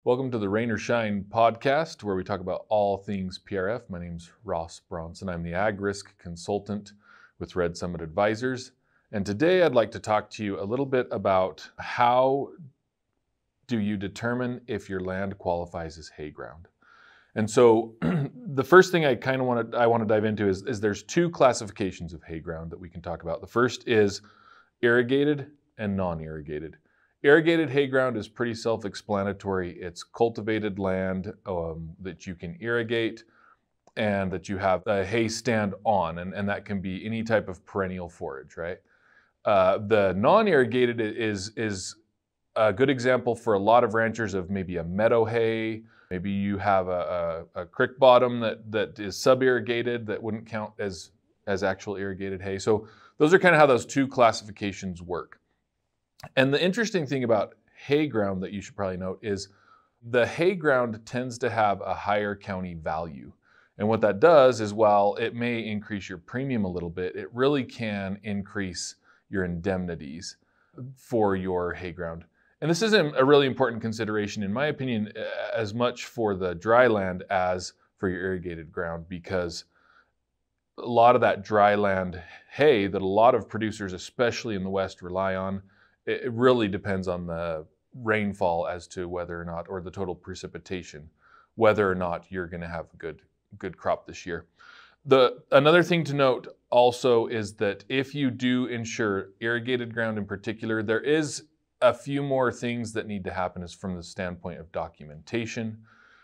Welcome to the Rain or Shine podcast, where we talk about all things PRF. My name's Ross Bronson. I'm the Ag Risk Consultant with Red Summit Advisors. And today I'd like to talk to you a little bit about how do you determine if your land qualifies as hay ground. And so the first thing I want to dive into is there's two classifications of hay ground that we can talk about. The first is irrigated and non-irrigated. Irrigated hay ground is pretty self-explanatory. It's cultivated land that you can irrigate and that you have a hay stand on, and that can be any type of perennial forage, right? The non-irrigated is a good example for a lot of ranchers of maybe a meadow hay. Maybe you have a creek bottom that is sub-irrigated that wouldn't count as actual irrigated hay. So those are kind of how those two classifications work. And the interesting thing about hay ground that you should probably note is the hay ground tends to have a higher county value. And what that does is, while it may increase your premium a little bit, it really can increase your indemnities for your hay ground. And this isn't a really important consideration, in my opinion, as much for the dry land as for your irrigated ground, because a lot of that dry land hay that a lot of producers, especially in the West, rely on, it really depends on the rainfall as to whether or not, or the total precipitation, whether or not you're going to have a good crop this year. Another thing to note also is that if you do insure irrigated ground in particular, there is a few more things that need to happen is from the standpoint of documentation.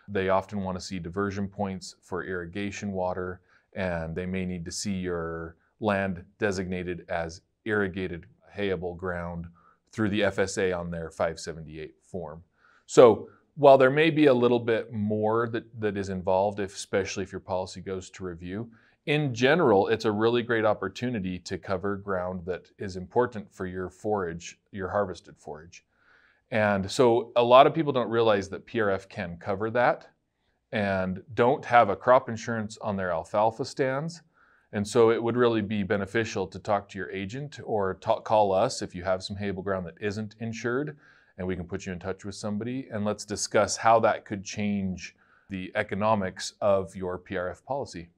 They often want to see diversion points for irrigation water, and they may need to see your land designated as irrigated hayable ground through the FSA on their 578 form. So while there may be a little bit more that is involved, especially if your policy goes to review, in general, it's a really great opportunity to cover ground that is important for your forage, your harvested forage. And so a lot of people don't realize that PRF can cover that and don't have a crop insurance on their alfalfa stands. And so it would really be beneficial to talk to your agent or call us if you have some hayable ground that isn't insured, and we can put you in touch with somebody, and let's discuss how that could change the economics of your PRF policy.